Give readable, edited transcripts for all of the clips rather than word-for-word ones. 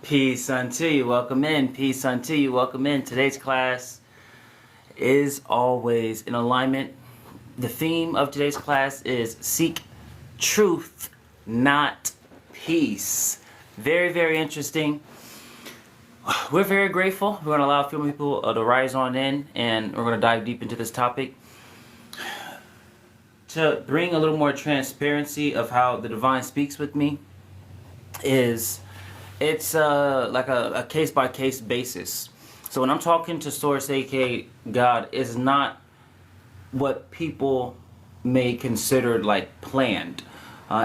Peace unto you. Welcome in. Peace unto you. Welcome in. Today's class is always in alignment. The theme of today's class is seek truth, not peace. Very, very interesting. We're very grateful. We're going to allow a few people to rise on in, and we're going to dive deep into this topic to bring a little more transparency of how the divine speaks with me. It's like a case-by-case basis. So when I'm talking to Source, aka God, it's not what people may consider like planned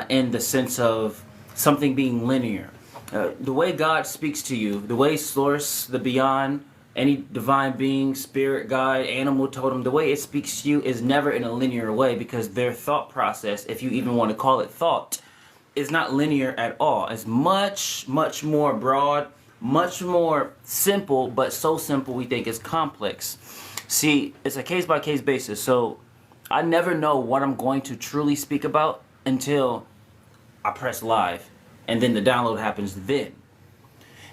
in the sense of something being linear. The way God speaks to you, the way Source, the Beyond, any divine being, spirit, guide, animal, totem, the way it speaks to you is never in a linear way, because their thought process, if you even want to call it thought, is not linear at all. It's much, much more broad, much more simple, but so simple we think it's complex. See, it's a case-by-case basis, so I never know what I'm going to truly speak about until I press live, and then the download happens then.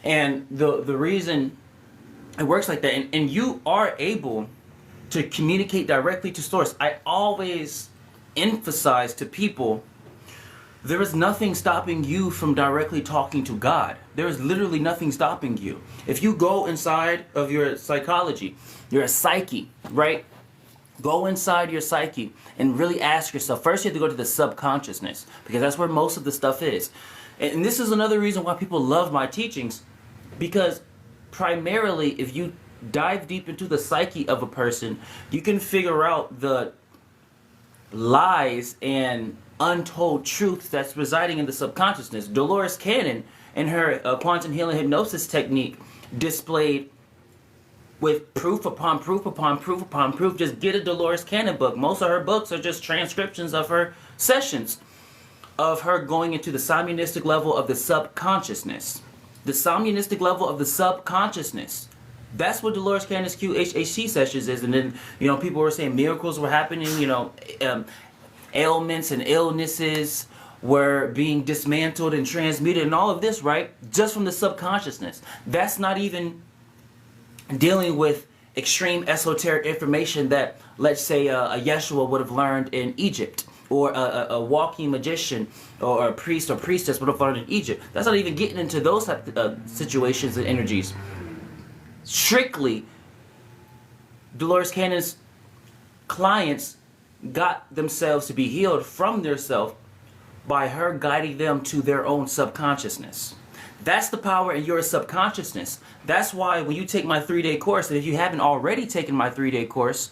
And the reason it works like that, and you are able to communicate directly to Source. I always emphasize to people, there is nothing stopping you from directly talking to God. There is literally nothing stopping you. If you go inside of your psychology, your psyche, right? Go inside your psyche and really ask yourself. First, you have to go to the subconsciousness, because that's where most of the stuff is. And this is another reason why people love my teachings, because primarily, if you dive deep into the psyche of a person, you can figure out the lies and untold truth that's residing in the subconsciousness. Dolores Cannon and her quantum healing hypnosis technique displayed with proof upon proof upon proof upon proof. Just get a Dolores Cannon book. Most of her books are just transcriptions of her sessions, of her going into the somnuistic level of the subconsciousness. The somnuistic level of the subconsciousness. That's what Dolores Cannon's QHHT sessions is. And then, people were saying miracles were happening, ailments and illnesses were being dismantled and transmuted and all of this, right? Just from the subconsciousness. That's not even dealing with extreme esoteric information that, let's say, a Yeshua would have learned in Egypt, or a walking magician or a priest or priestess would have learned in Egypt. That's not even getting into those type of situations and energies. Strictly, Dolores Cannon's clients got themselves to be healed from their self by her guiding them to their own subconsciousness. That's the power in your subconsciousness. That's why when you take my 3-day course, and if you haven't already taken my 3-day course,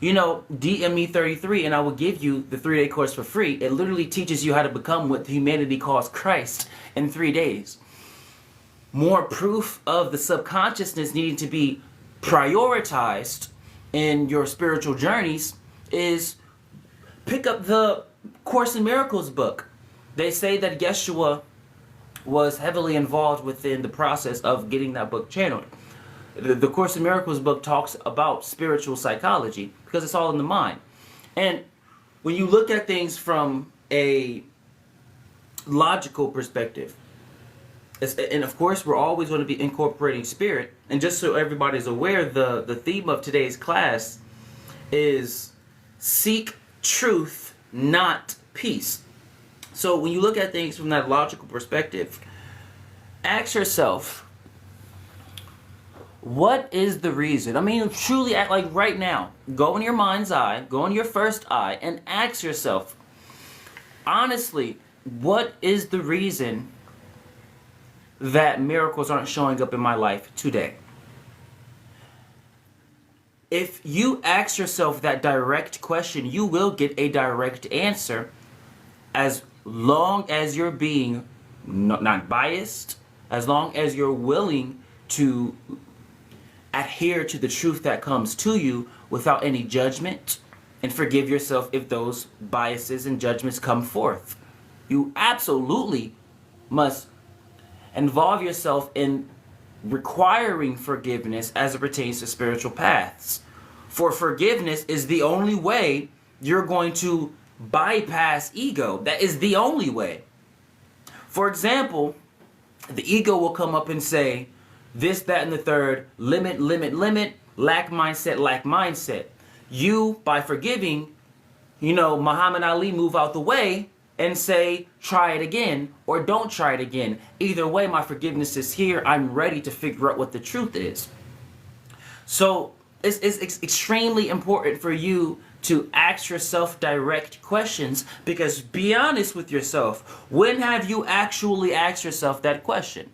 DM me 33 and I will give you the 3-day course for free. It literally teaches you how to become what humanity calls Christ in 3 days. More proof of the subconsciousness needing to be prioritized in your spiritual journeys is pick up the Course in Miracles book. They say that Yeshua was heavily involved within the process of getting that book channeled. The Course in Miracles book talks about spiritual psychology, because it's all in the mind. And when you look at things from a logical perspective, and of course we're always going to be incorporating spirit, and just so everybody's aware, the theme of today's class is seek truth, not peace. So when you look at things from that logical perspective, ask yourself, what is the reason? I mean, truly, act like right now, go in your mind's eye, go in your first eye, and ask yourself, honestly, what is the reason that miracles aren't showing up in my life today? If you ask yourself that direct question, you will get a direct answer, as long as you're being not biased, as long as you're willing to adhere to the truth that comes to you without any judgment and forgive yourself if those biases and judgments come forth. You absolutely must involve yourself in requiring forgiveness as it pertains to spiritual paths. For forgiveness is the only way you're going to bypass ego. That is the only way. For example, the ego will come up and say this, that, and the third, limit, lack mindset. You, by forgiving, Muhammad Ali, move out the way and say, try it again, or don't try it again. Either way, my forgiveness is here. I'm ready to figure out what the truth is. So it's extremely important for you to ask yourself direct questions, because be honest with yourself. When have you actually asked yourself that question?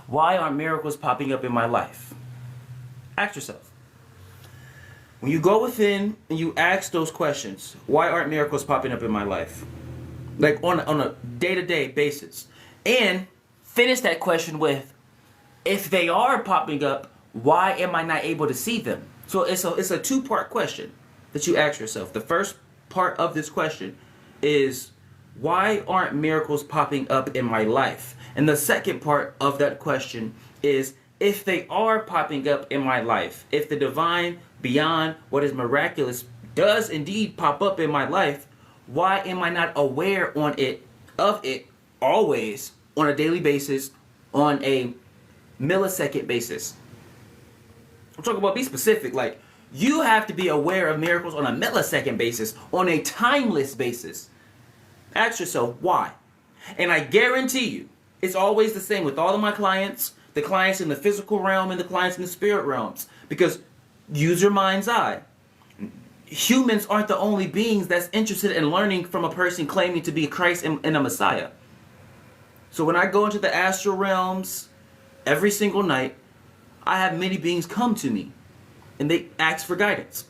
Why aren't miracles popping up in my life? Ask yourself. When you go within and you ask those questions, why aren't miracles popping up in my life? Like on a day-to-day basis. And finish that question with, if they are popping up, why am I not able to see them? So it's a two-part question that you ask yourself. The first part of this question is, why aren't miracles popping up in my life? And the second part of that question is, if they are popping up in my life, if the divine, beyond what is miraculous, does indeed pop up in my life, why am I not aware of it always, on a daily basis, on a millisecond basis? I'm talking about, be specific. Like, you have to be aware of miracles on a millisecond basis, on a timeless basis. Ask yourself why. And I guarantee you, it's always the same with all of my clients, the clients in the physical realm and the clients in the spirit realms. Because use your mind's eye. Humans aren't the only beings that's interested in learning from a person claiming to be Christ and a Messiah. So when I go into the astral realms every single night, I have many beings come to me and they ask for guidance.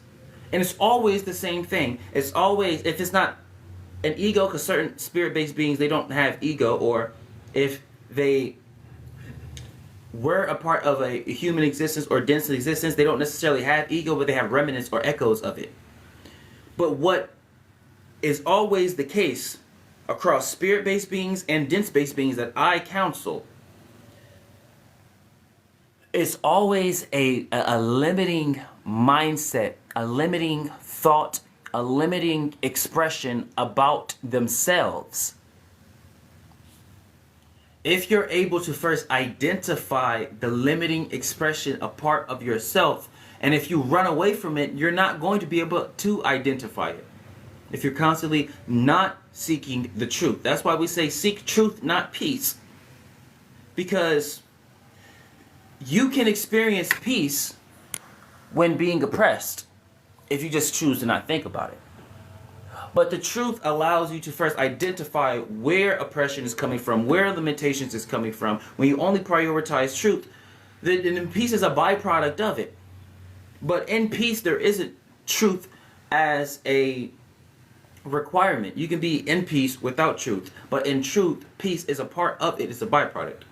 And it's always the same thing. It's always, if it's not an ego, because certain spirit-based beings, they don't have ego, or if they were a part of a human existence or dense existence, they don't necessarily have ego, but they have remnants or echoes of it. But what is always the case across spirit-based beings and dense-based beings that I counsel, it's always a limiting mindset, a limiting thought, a limiting expression about themselves. If you're able to first identify the limiting expression, a part of yourself, and if you run away from it, you're not going to be able to identify it. If you're constantly not seeking the truth. That's why we say seek truth, not peace. Because you can experience peace when being oppressed if you just choose to not think about it. But the truth allows you to first identify where oppression is coming from, where limitations is coming from. When you only prioritize truth, then peace is a byproduct of it. But in peace, there isn't truth as a requirement. You can be in peace without truth. But in truth, peace is a part of it. It's a byproduct.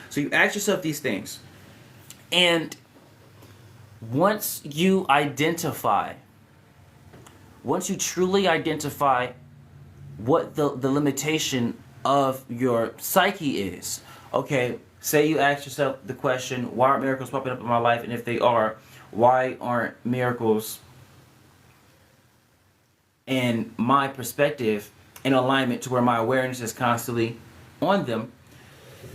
So you ask yourself these things. And once you truly identify what the limitation of your psyche is, okay, say you ask yourself the question, why aren't miracles popping up in my life? And if they are, why aren't miracles in my perspective in alignment to where my awareness is constantly on them?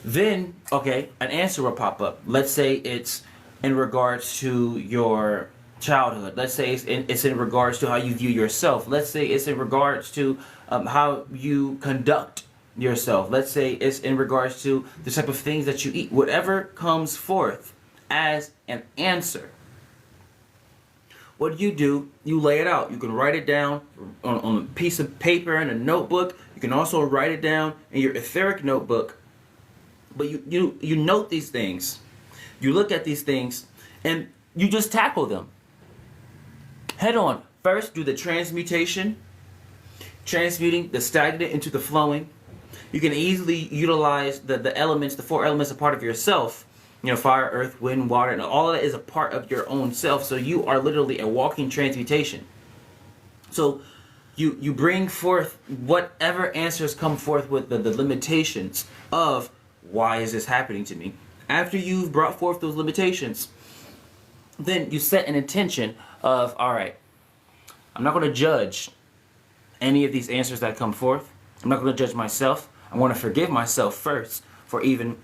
Then, okay, an answer will pop up. Let's say it's in regards to your childhood. Let's say it's in regards to how you view yourself. Let's say it's in regards to how you conduct yourself. Let's say it's in regards to the type of things that you eat. Whatever comes forth as an answer, what do? You lay it out. You can write it down on a piece of paper and a notebook. You can also write it down in your etheric notebook. But you note these things. You look at these things and you just tackle them head on. First, do the transmutation, transmuting the stagnant into the flowing. You can easily utilize the elements, the four elements, a part of yourself. fire, earth, wind, water, and all of that is a part of your own self. So you are literally a walking transmutation. So you bring forth whatever answers come forth with the limitations of why is this happening to me. After you've brought forth those limitations, then you set an intention of, all right, I'm not going to judge any of these answers that come forth. I'm not going to judge myself. I want to forgive myself first for even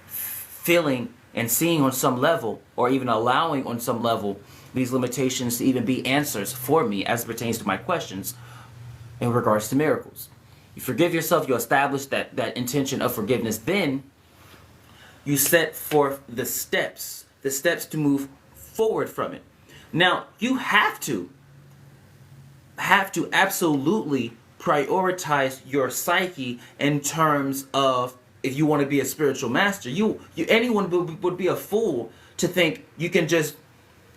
feeling and seeing on some level, or even allowing on some level, these limitations to even be answers for me as it pertains to my questions in regards to miracles. You forgive yourself, you establish that intention of forgiveness, then you set forth the steps to move forward from it. Now, you have to absolutely prioritize your psyche in terms of, if you want to be a spiritual master. Anyone would be a fool to think you can just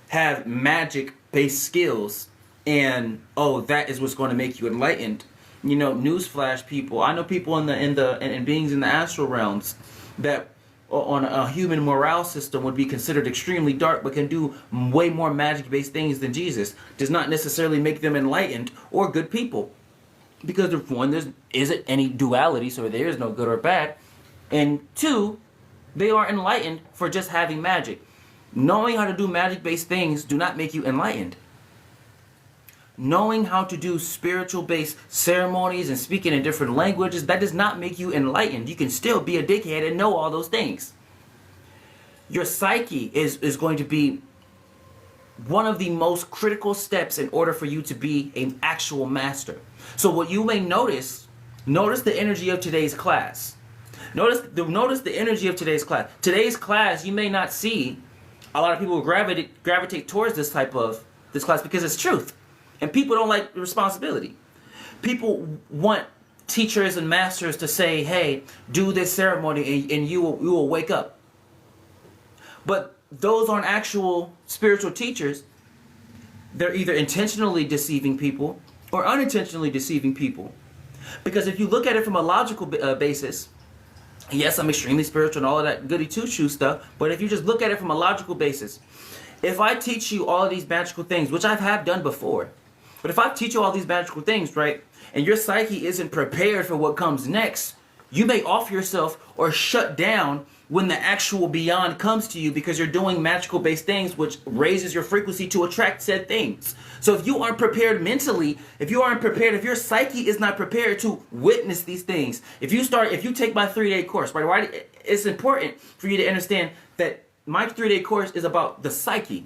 have magic based skills and that is what's going to make you enlightened. Newsflash, people. I know people in beings in the astral realms that on a human morale system would be considered extremely dark, but can do way more magic based things than Jesus. Does not necessarily make them enlightened or good people, because one, there isn't any duality, so there is no good or bad, and two, they are enlightened for just having magic. Knowing how to do magic based things do not make you enlightened. Knowing how to do spiritual based ceremonies and speaking in different languages, that does not make you enlightened. You can still be a dickhead and know all those things. Your psyche is going to be one of the most critical steps in order for you to be an actual master. So what you may notice the energy of today's class. Notice the energy of today's class. Today's class, you may not see a lot of people gravitate towards this class because it's truth. And people don't like responsibility. People want teachers and masters to say, hey, do this ceremony and you will wake up. But those aren't actual spiritual teachers. They're either intentionally deceiving people or unintentionally deceiving people. Because if you look at it from a logical basis, yes, I'm extremely spiritual and all of that goody two-shoe stuff, but if you just look at it from a logical basis, if I teach you all of these magical things, which I have done before, but if I teach you all these magical things, right, and your psyche isn't prepared for what comes next, you may off yourself or shut down when the actual beyond comes to you, because you're doing magical based things which raises your frequency to attract said things. So if you aren't prepared mentally, if your psyche is not prepared to witness these things, if you take my 3-day course, right, it's important for you to understand that my 3-day course is about the psyche.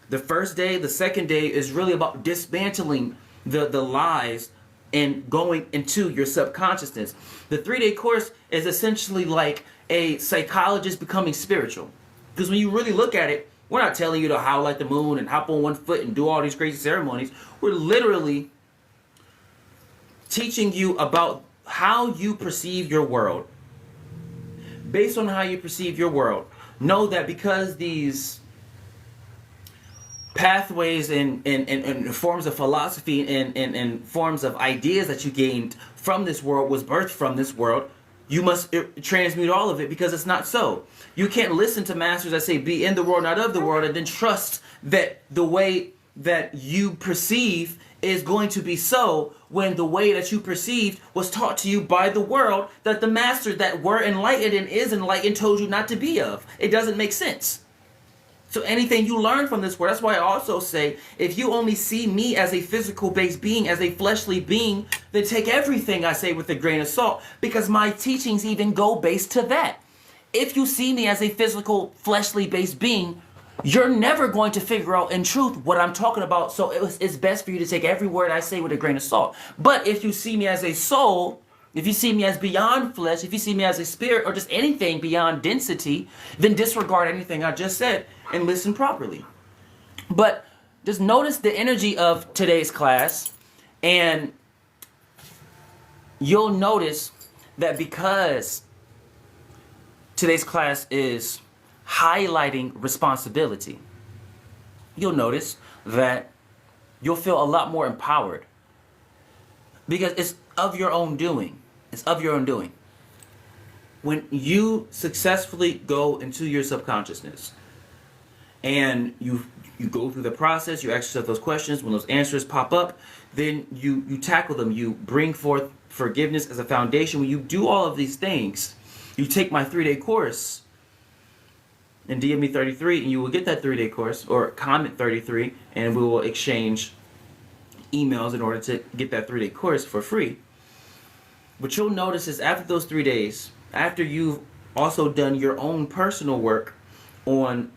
The first day, the second day is really about dismantling the lies and going into your subconsciousness. The 3-day course is essentially like a psychologist becoming spiritual. Because when you really look at it, we're not telling you to howl like the moon and hop on one foot and do all these crazy ceremonies. We're literally teaching you about how you perceive your world. Based on how you perceive your world, know that because these pathways and forms of philosophy and forms of ideas that you gained from this world was birthed from this world, you must transmute all of it, because it's not so. You can't listen to masters that say be in the world, not of the world, and then trust that the way that you perceive is going to be so, when the way that you perceived was taught to you by the world that the masters that were enlightened and is enlightened told you not to be of. It doesn't make sense. So anything you learn from this world, that's why I also say, if you only see me as a physical-based being, as a fleshly being, then take everything I say with a grain of salt, because my teachings even go based to that. If you see me as a physical, fleshly-based being, you're never going to figure out in truth what I'm talking about, so it's best for you to take every word I say with a grain of salt. But if you see me as a soul, if you see me as beyond flesh, if you see me as a spirit, or just anything beyond density, then disregard anything I just said and listen properly. But just notice the energy of today's class, and you'll notice that because today's class is highlighting responsibility, you'll notice that you'll feel a lot more empowered, because it's of your own doing. It's of your own doing. when you successfully go into your subconsciousness and you go through the process, you ask yourself those questions, when those answers pop up, then you tackle them, you bring forth forgiveness as a foundation. When you do all of these things, you take my 3-day course and DM me 33 and you will get that 3-day course, or comment 33 and we will exchange emails in order to get that 3-day course for free. What you'll notice is after those 3 days, after you've also done your own personal work on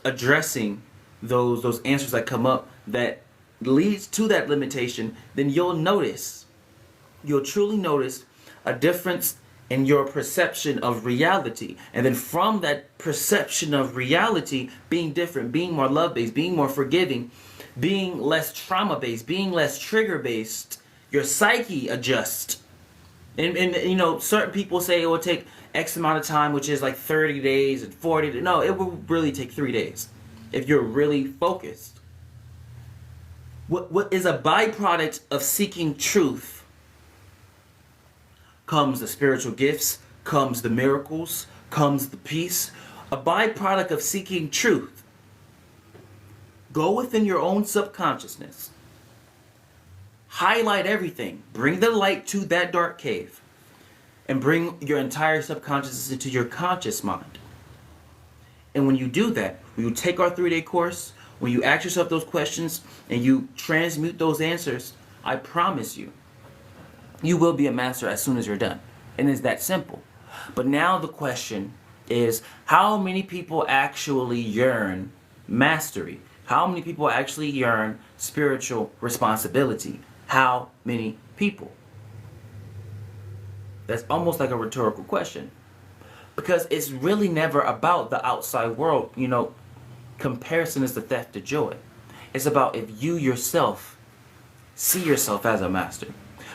addressing those answers that come up that leads to that limitation, then you'll truly notice a difference in your perception of reality. And then from that perception of reality being different, being more love-based, being more forgiving, being less trauma-based, being less trigger-based, your psyche adjusts. And you know, certain people say it will take X amount of time, which is like 30 days and 40 days. No, it will really take 3 days if you're really focused. What is a byproduct of seeking truth comes the spiritual gifts, comes the miracles, comes the peace. A byproduct of seeking truth. Go within your own subconsciousness. Highlight everything. Bring the light to that dark cave. And bring your entire subconsciousness into your conscious mind. And when you do that, when you take our 3-day course, when you ask yourself those questions and you transmute those answers, I promise you, you will be a master as soon as you're done. And it's that simple. But now the question is, how many people actually yearn mastery? How many people actually yearn spiritual responsibility? How many people? That's almost like a rhetorical question. Because it's really never about the outside world. You know, comparison is the theft of joy. It's about if you yourself see yourself as a master.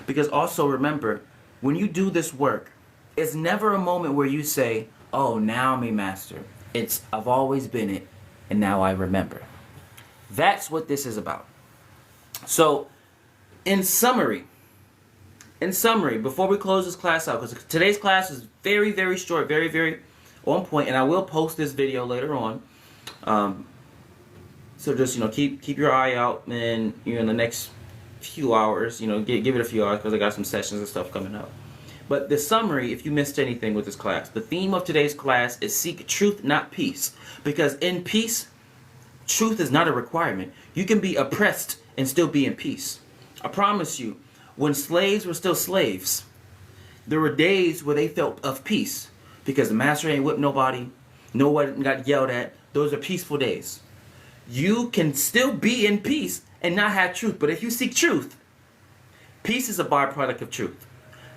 Because also remember, when you do this work, it's never a moment where you say, oh, now I'm a master. It's, I've always been it, and now I remember. That's what this is about. So, in summary, before we close this class out, because today's class is very, very short, very, very on point, and I will post this video later on. So just, you know, keep your eye out, and you know, in the next few hours, you know, give it a few hours because I got some sessions and stuff coming up. But the summary, if you missed anything with this class, the theme of today's class is seek truth, not peace. Because in peace, truth is not a requirement. You can be oppressed and still be in peace. I promise you, when slaves were still slaves, there were days where they felt of peace because the master ain't whipped nobody, no one got yelled at. Those are peaceful days. You can still be in peace and not have truth. But if you seek truth, peace is a byproduct of truth.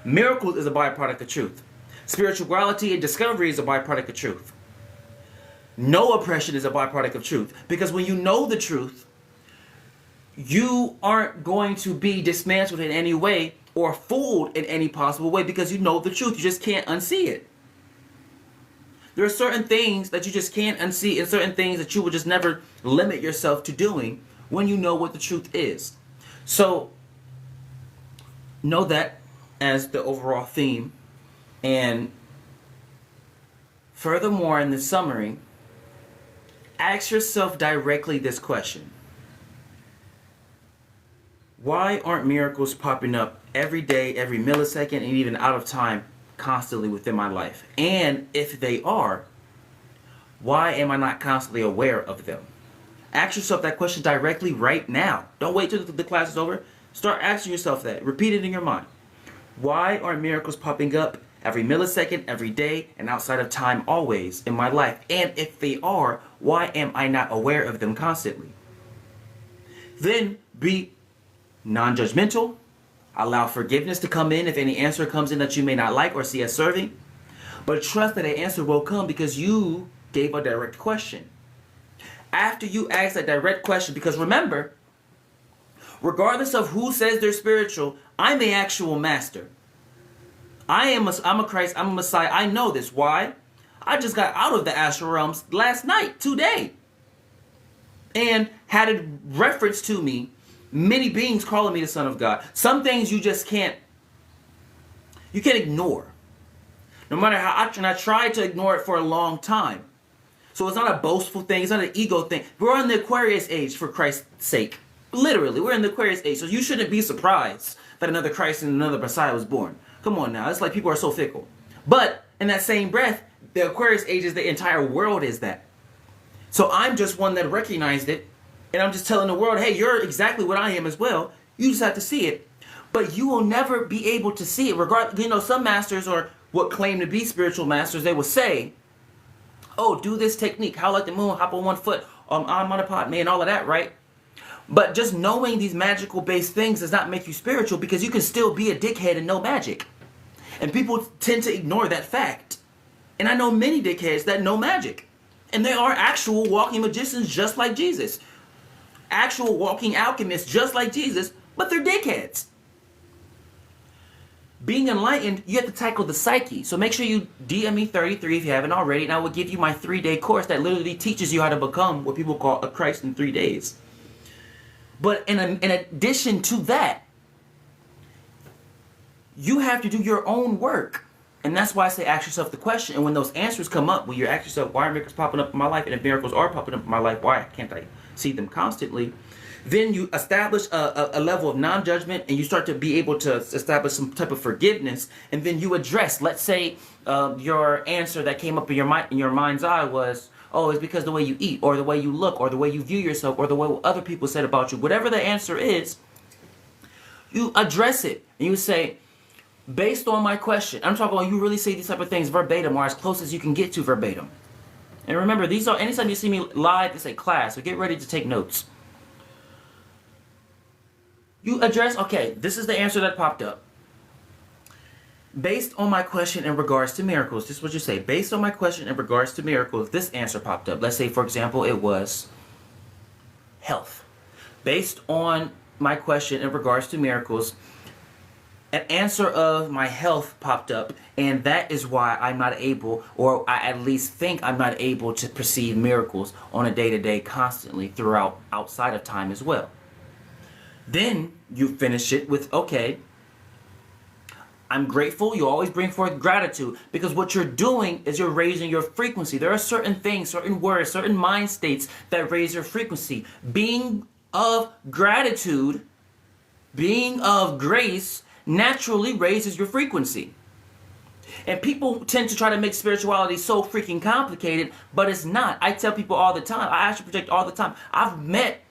Miracles is a byproduct of truth. Spirituality and discovery is a byproduct of truth. No oppression is a byproduct of truth. Because when you know the truth, you aren't going to be dismantled in any way or fooled in any possible way because you know the truth. You just can't unsee it. There are certain things that you just can't unsee and certain things that you will just never limit yourself to doing when you know what the truth is. So, know that as the overall theme. And furthermore, in the summary, ask yourself directly this question. Why aren't miracles popping up every day, every millisecond, and even out of time constantly within my life? And if they are, why am I not constantly aware of them? Ask yourself that question directly right now. Don't wait till the class is over. Start asking yourself that. Repeat it in your mind. Why aren't miracles popping up every millisecond, every day, and outside of time always in my life? And if they are, why am I not aware of them constantly? Then be non-judgmental. Allow forgiveness to come in if any answer comes in that you may not like or see as serving. But trust that an answer will come because you gave a direct question. After you ask that direct question, because remember, regardless of who says they're spiritual, I'm the actual master. I'm a Christ, I'm a Messiah. I know this. Why? I just got out of the astral realms last night, today. And had a reference to me, many beings calling me the Son of God. Some things you just can't ignore. No matter how I tried to ignore it for a long time. So it's not a boastful thing. It's not an ego thing. We're in the Aquarius age, for Christ's sake. Literally, we're in the Aquarius age. So you shouldn't be surprised that another Christ and another Messiah was born. Come on now. It's like people are so fickle. But in that same breath, the Aquarius age is the entire world is that. So I'm just one that recognized it. And I'm just telling the world, hey, you're exactly what I am as well. You just have to see it. But you will never be able to see it. Some masters, or what claim to be spiritual masters, they will say, oh, do this technique. How like the moon, hop on one foot, on a pot, man, all of that, right? But just knowing these magical based things does not make you spiritual, because you can still be a dickhead and know magic. And people tend to ignore that fact. And I know many dickheads that know magic. And they are actual walking magicians just like Jesus. Actual walking alchemists just like Jesus, but they're dickheads. Being enlightened, you have to tackle the psyche. So make sure you DM me 33 if you haven't already, and I will give you my 3-day course that literally teaches you how to become what people call a Christ in 3 days. But in addition to that, you have to do your own work. And that's why I say ask yourself the question. And when those answers come up, when you ask yourself, why are miracles popping up in my life? And if miracles are popping up in my life, why can't I see them constantly? Then you establish a level of non-judgment, and you start to be able to establish some type of forgiveness. And then you address, let's say your answer that came up in your mind's eye was, oh, it's because the way you eat, or the way you look, or the way you view yourself, or the way other people said about you. Whatever the answer is, you address it. And you say, based on my question, I'm talking about you really say these type of things verbatim, or as close as you can get to verbatim. And remember, these are, anytime you see me live, it's a class, so get ready to take notes. You address, okay, this is the answer that popped up. Based on my question in regards to miracles, this is what you say. Based on my question in regards to miracles, this answer popped up. Let's say, for example, it was health. Based on my question in regards to miracles, an answer of my health popped up, and that is why I'm not able, or I at least think I'm not able to perceive miracles on a day-to-day constantly throughout outside of time as well. Then you finish it with, okay, I'm grateful. You always bring forth gratitude, because what you're doing is you're raising your frequency. There are certain things, certain words, certain mind states that raise your frequency. Being of gratitude, being of grace, naturally raises your frequency. And people tend to try to make spirituality so freaking complicated, but it's not. I tell people all the time, I actually project all the time, I've met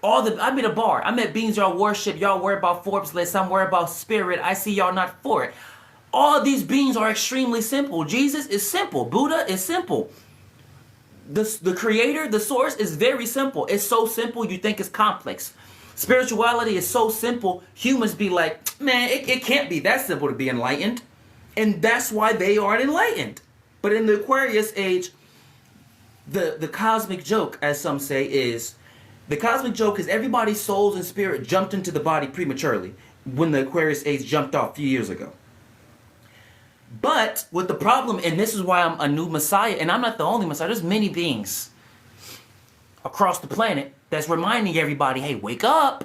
a bar. I met beings y'all worship. Y'all worry about Forbes list. I'm worried about spirit. I see y'all not for it. All these beings are extremely simple. Jesus is simple. Buddha is simple. The creator, the source is very simple. It's so simple you think it's complex. Spirituality is so simple, humans be like, man, it can't be that simple to be enlightened. And that's why they aren't enlightened. But in the Aquarius age, the cosmic joke, as some say, is, the cosmic joke is everybody's souls and spirit jumped into the body prematurely when the Aquarius age jumped off a few years ago. But with the problem, and this is why I'm a new Messiah, and I'm not the only Messiah, there's many beings across the planet that's reminding everybody, hey, wake up.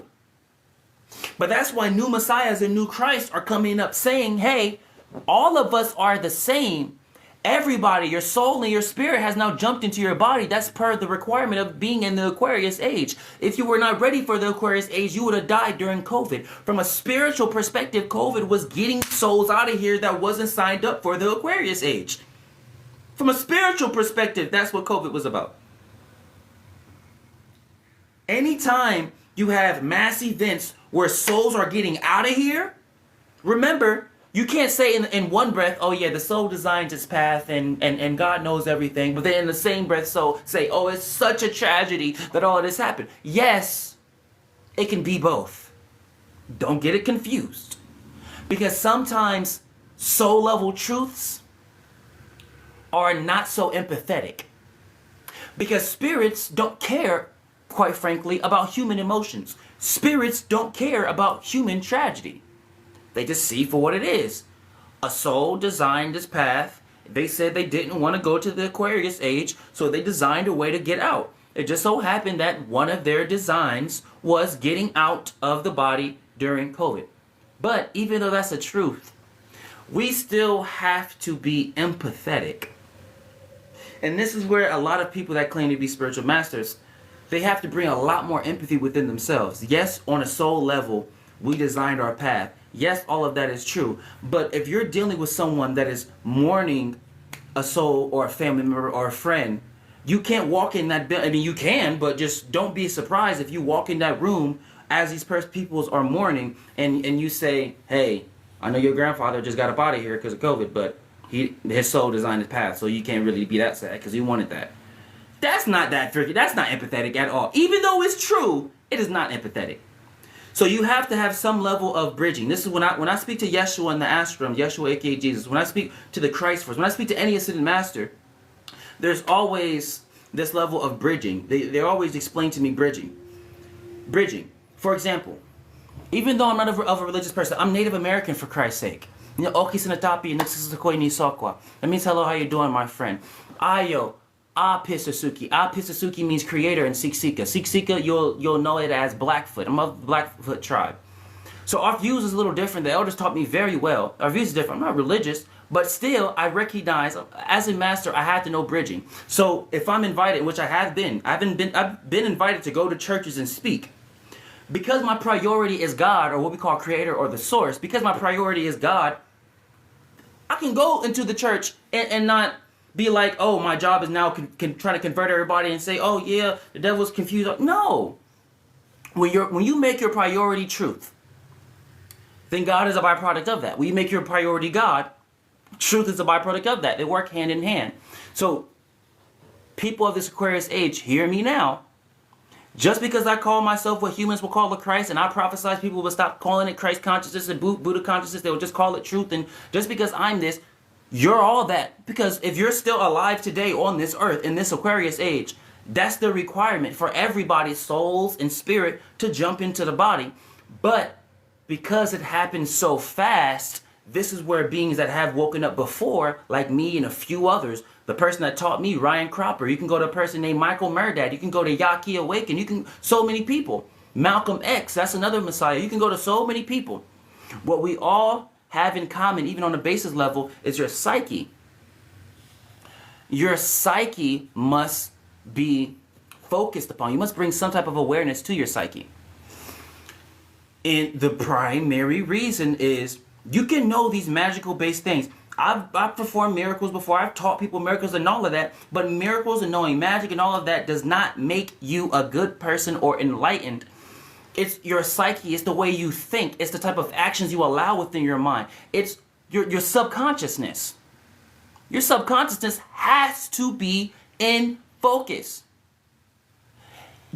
But that's why new Messiahs and new Christ are coming up saying, hey, all of us are the same. Everybody, your soul and your spirit has now jumped into your body. That's per the requirement of being in the Aquarius age. If you were not ready for the Aquarius age, you would have died during COVID. From a spiritual perspective, COVID was getting souls out of here that wasn't signed up for the Aquarius age. From a spiritual perspective, that's what COVID was about. Anytime you have mass events where souls are getting out of here, remember, you can't say in one breath, oh yeah, the soul designed its path and God knows everything, but then in the same breath say, oh, it's such a tragedy that all of this happened. Yes, it can be both. Don't get it confused. Because sometimes soul level truths are not so empathetic. Because spirits don't care, quite frankly, about human emotions. Spirits don't care about human tragedy. They just see for what it is. A soul designed its path. They said they didn't want to go to the Aquarius age, so they designed a way to get out. It just so happened that one of their designs was getting out of the body during COVID. But even though that's the truth, we still have to be empathetic. And this is where a lot of people that claim to be spiritual masters, they have to bring a lot more empathy within themselves. Yes, on a soul level, we designed our path. Yes, all of that is true. But if you're dealing with someone that is mourning a soul or a family member or a friend, you can't walk in that building. I mean, you can, but just don't be surprised if you walk in that room as these peoples are mourning and you say, hey, I know your grandfather just got up out of here because of COVID, but his soul designed his path, so you can't really be that sad because he wanted that. That's not that tricky. That's not empathetic at all. Even though it's true, it is not empathetic. So you have to have some level of bridging. This is when I speak to Yeshua in the ashram, Yeshua aka Jesus, when I speak to the Christ Force, when I speak to any ascended master, there's always this level of bridging. They always explain to me bridging. Bridging. For example, even though I'm not of a religious person, I'm Native American for Christ's sake. Oki Sinatapi and Nixisakoi ni Sokwa. That means hello, how you doing, my friend? Ayo. Pisasuki. Pisasuki means creator in Siksika. Siksika, you'll know it as Blackfoot. I'm of the Blackfoot tribe. So our views is a little different. The elders taught me very well. Our views is different. I'm not religious, but still I recognize as a master I had to know bridging. So if I'm invited, which I have been, I've been invited to go to churches and speak. Because my priority is God, or what we call creator or the source, because my priority is God, I can go into the church and not be like, oh, my job is now trying to convert everybody and say, oh yeah, the devil's confused. No. When you make your priority truth, then God is a byproduct of that. When you make your priority God, truth is a byproduct of that. They work hand in hand. So people of this Aquarius age, hear me now. Just because I call myself what humans will call the Christ, and I prophesize people will stop calling it Christ consciousness and Buddha consciousness, they will just call it truth. And just because I'm this, you're all that. Because if you're still alive today on this earth, in this Aquarius age, that's the requirement for everybody's souls and spirit to jump into the body. But because it happened so fast, this is where beings that have woken up before, like me and a few others, the person that taught me, Ryan Cropper, you can go to a person named Michael Murdad, you can go to Yaki Awaken, so many people. Malcolm X, that's another Messiah. You can go to so many people. What we all have in common, even on the basis level, is your psyche. Your psyche must be focused upon. You must bring some type of awareness to your psyche. And the primary reason is you can know these magical based things. I've performed miracles before. I've taught people miracles and all of that. But miracles and knowing magic and all of that does not make you a good person or enlightened. It's your psyche. It's the way you think. It's the type of actions you allow within your mind. It's your subconsciousness. Your subconsciousness has to be in focus.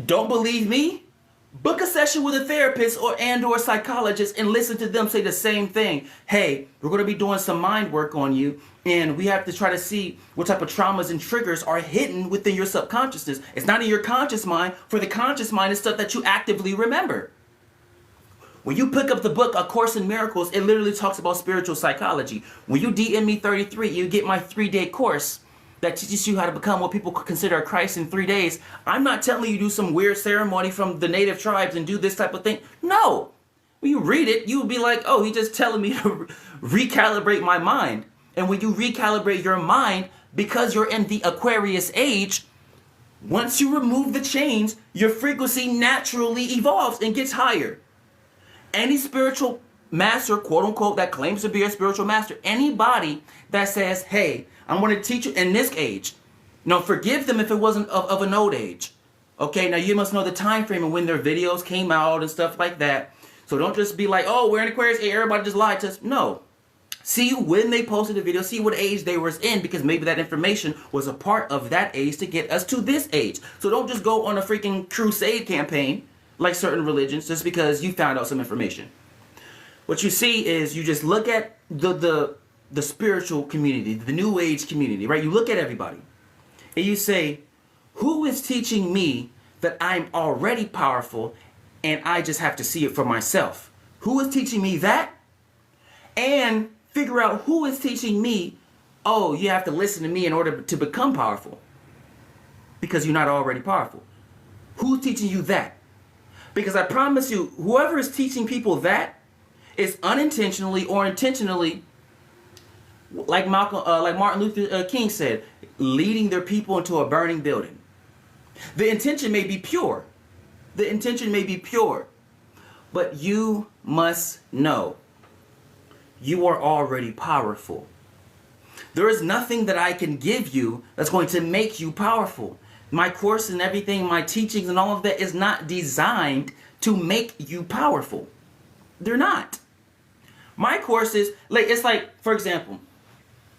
Don't believe me? Book a session with a therapist or psychologist and listen to them say the same thing. Hey, we're going to be doing some mind work on you, and we have to try to see what type of traumas and triggers are hidden within your subconsciousness. It's not in your conscious mind. For the conscious mind, it's stuff that you actively remember. When you pick up the book, A Course in Miracles, it literally talks about spiritual psychology. When you DM me 33, you get my 3-day course that teaches you how to become what people consider a Christ in 3 days. I'm not telling you to do some weird ceremony from the native tribes and do this type of thing. No. When you read it, you'll be like, oh, he's just telling me to recalibrate my mind. And when you recalibrate your mind, because you're in the Aquarius age, once you remove the chains, your frequency naturally evolves and gets higher. Any spiritual master, quote unquote, that claims to be a spiritual master, anybody that says, hey, I'm going to teach you in this age. Forgive them if it wasn't of an old age. Okay, now you must know the time frame of when their videos came out and stuff like that. So don't just be like, oh, we're in Aquarius, hey, everybody just lied to us. No. See when they posted the video, see what age they were in, because maybe that information was a part of that age to get us to this age. So don't just go on a freaking crusade campaign like certain religions just because you found out some information. What you see is you just look at the spiritual community, the new age community, right? You look at everybody and you say, who is teaching me that I'm already powerful and I just have to see it for myself? Who is teaching me that? And figure out who is teaching me, oh, you have to listen to me in order to become powerful because you're not already powerful. Who's teaching you that? Because I promise you, whoever is teaching people that is unintentionally or intentionally Like like Martin Luther King said, leading their people into a burning building. The intention may be pure. The intention may be pure. But you must know you are already powerful. There is nothing that I can give you that's going to make you powerful. My course and everything, my teachings and all of that is not designed to make you powerful. They're not. My course is, like, it's like, for example,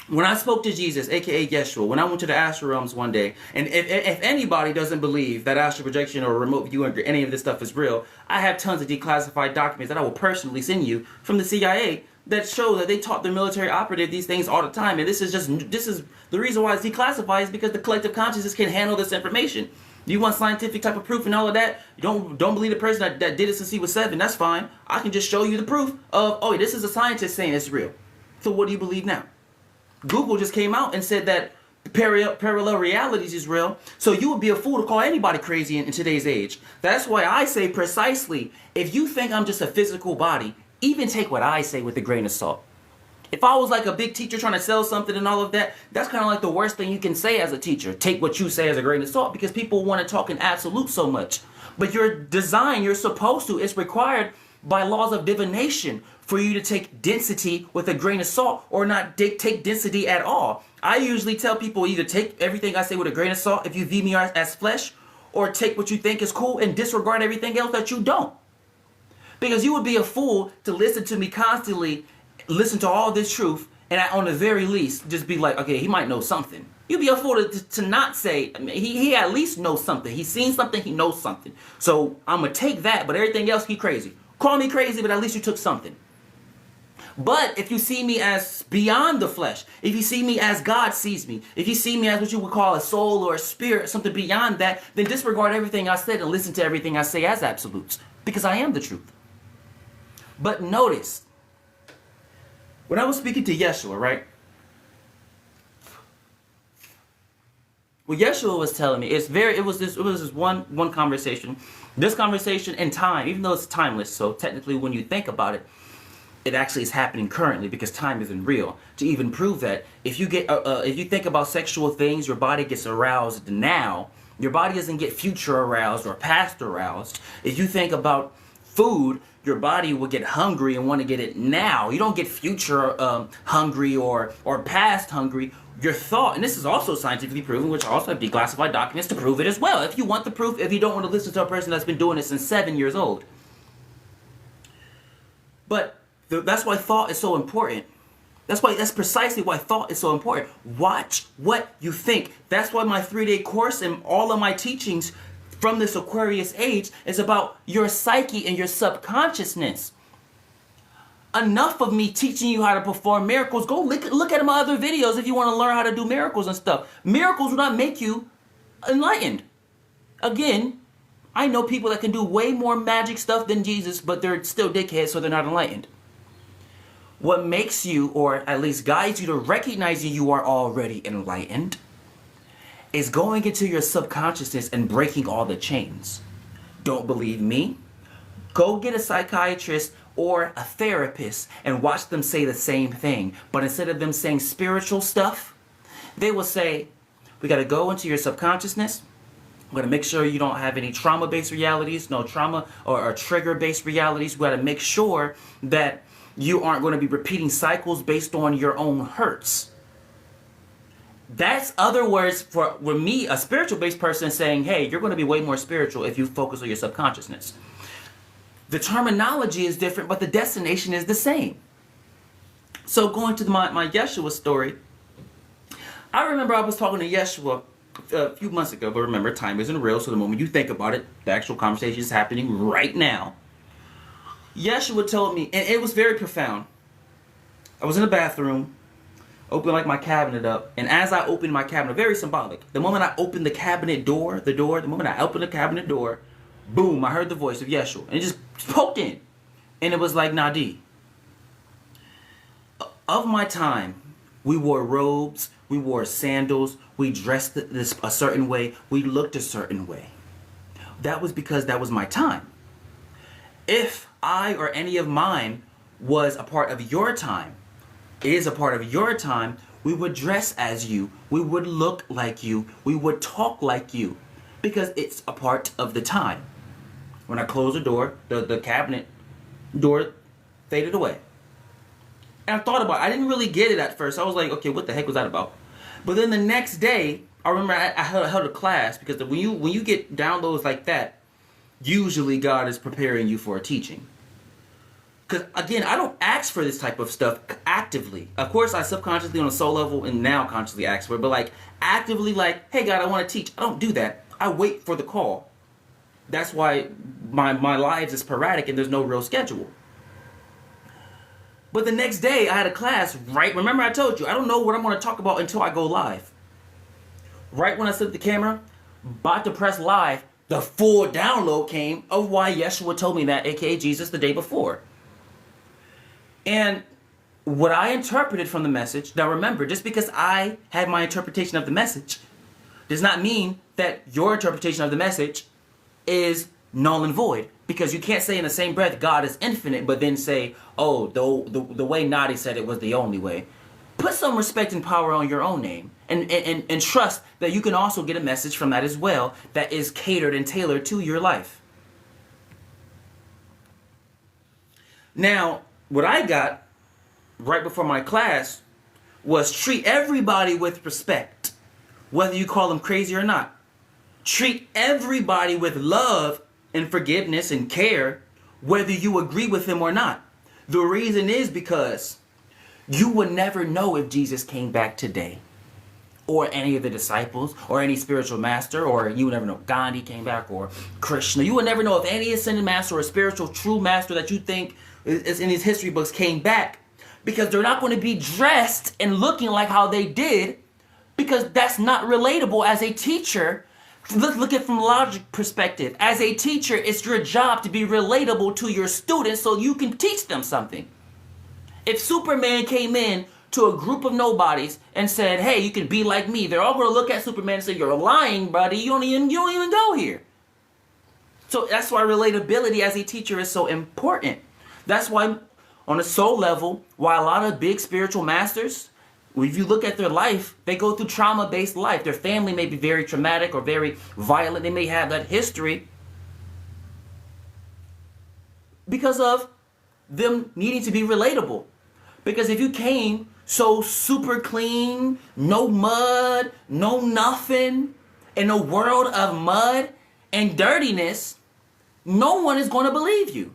when I spoke to Jesus, aka Yeshua, when I went to the astral realms one day, and if anybody doesn't believe that astral projection or remote viewing or any of this stuff is real, I have tons of declassified documents that I will personally send you from the CIA that show that they taught their military operative these things all the time. And this is the reason why it's declassified is because the collective consciousness can handle this information. You want scientific type of proof and all of that? You don't believe the person that did it since he was 7. That's fine. I can just show you the proof of, oh, this is a scientist saying it's real. So what do you believe now? Google just came out and said that parallel realities is real. So you would be a fool to call anybody crazy in today's age. That's why I say precisely, if you think I'm just a physical body, even take what I say with a grain of salt. If I was like a big teacher trying to sell something and all of that, that's kind of like the worst thing you can say as a teacher. Take what you say as a grain of salt, because people want to talk in absolute so much. But your design, you're supposed to, it's required by laws of divination for you to take density with a grain of salt or not take density at all. I usually tell people either take everything I say with a grain of salt if you view me as flesh, or take what you think is cool and disregard everything else that you don't. Because you would be a fool to listen to me constantly, listen to all this truth, and on the very least, just be like, okay, he might know something. You'd be a fool to not say, I mean, he at least knows something. He's seen something, he knows something. So I'm going to take that, but everything else, he crazy. Call me crazy, but at least you took something. But if you see me as beyond the flesh, if you see me as God sees me, if you see me as what you would call a soul or a spirit, something beyond that, then disregard everything I said and listen to everything I say as absolutes, because I am the truth. But notice, when I was speaking to Yeshua, right? What Yeshua was telling me, it was this one conversation. This conversation in time, even though it's timeless, so technically when you think about it, it actually is happening currently because time isn't real. To even prove that, if you think about sexual things, your body gets aroused now. Your body doesn't get future aroused or past aroused. If you think about food, your body will get hungry and want to get it now. You don't get future hungry or past hungry. Your thought, and this is also scientifically proven, which I also have declassified documents to prove it as well. If you want the proof, if you don't want to listen to a person that's been doing it since 7 years old. But that's why thought is so important. That's precisely why thought is so important. Watch what you think. That's why my 3-day course and all of my teachings from this Aquarius age is about your psyche and your subconsciousness. Enough of me teaching you how to perform miracles. Go look at my other videos if you want to learn how to do miracles and stuff. Miracles will not make you enlightened. Again, I know people that can do way more magic stuff than Jesus, but they're still dickheads, so they're not enlightened. What makes you, or at least guides you to recognizing you are already enlightened, is going into your subconsciousness and breaking all the chains. Don't believe me? Go get a psychiatrist or a therapist and watch them say the same thing. But instead of them saying spiritual stuff, they will say, we got to go into your subconsciousness. We're going to make sure you don't have any trauma-based realities, no trauma or trigger-based realities. We got to make sure that you aren't going to be repeating cycles based on your own hurts. That's other words for me, a spiritual-based person, saying, hey, you're going to be way more spiritual if you focus on your subconsciousness. The terminology is different, but the destination is the same. So going to my Yeshua story, I remember I was talking to Yeshua a few months ago, but remember, time isn't real, so the moment you think about it, the actual conversation is happening right now. Yeshua told me, and it was very profound. I was in the bathroom, opened like my cabinet up, and as I opened my cabinet, very symbolic, the moment I opened the cabinet door, the moment I opened the cabinet door, boom, I heard the voice of Yeshua, and it just poked in, and it was like, Nadiie, of my time, we wore robes, we wore sandals, we dressed a certain way, we looked a certain way. That was because that was my time. If I or any of mine was a part of your time, is a part of your time, we would dress as you. We would look like you. We would talk like you. Because it's a part of the time. When I closed the door, the cabinet door faded away. And I thought about it. I didn't really get it at first. I was like, okay, what the heck was that about? But then the next day, I remember I held a class, because when you get downloads like that, usually God is preparing you for a teaching. Because, again, I don't ask for this type of stuff actively. Of course, I subconsciously on a soul level and now consciously ask for it. But, like, actively, like, hey, God, I want to teach. I don't do that. I wait for the call. That's why my lives is sporadic and there's no real schedule. But the next day, I had a class, right? Remember I told you, I don't know what I'm going to talk about until I go live. Right when I set the camera, about to press live, the full download came of why Yeshua told me that, aka Jesus, the day before. And what I interpreted from the message, now remember, just because I had my interpretation of the message, does not mean that your interpretation of the message is null and void. Because you can't say in the same breath God is infinite, but then say, oh, the way Nadiie said it was the only way. Put some respect and power on your own name. And trust that you can also get a message from that as well that is catered and tailored to your life. Now, what I got right before my class was treat everybody with respect, whether you call them crazy or not. Treat everybody with love and forgiveness and care, whether you agree with them or not. The reason is because you would never know if Jesus came back today, or any of the disciples, or any spiritual master, or you would never know Gandhi came back, or Krishna. You would never know if any ascended master or a spiritual true master that you think is in his history books came back, because they're not going to be dressed and looking like how they did, because that's not relatable as a teacher. Look at it from a logic perspective. As a teacher, it's your job to be relatable to your students so you can teach them something. If Superman came in to a group of nobodies and said, hey, you can be like me, they're all going to look at Superman and say, you're lying, buddy. You don't even go here. So that's why relatability as a teacher is so important. That's why on a soul level, why a lot of big spiritual masters, if you look at their life, they go through trauma-based life. Their family may be very traumatic or very violent. They may have that history because of them needing to be relatable. Because if you came so super clean, no mud, no nothing, in a world of mud and dirtiness, no one is going to believe you.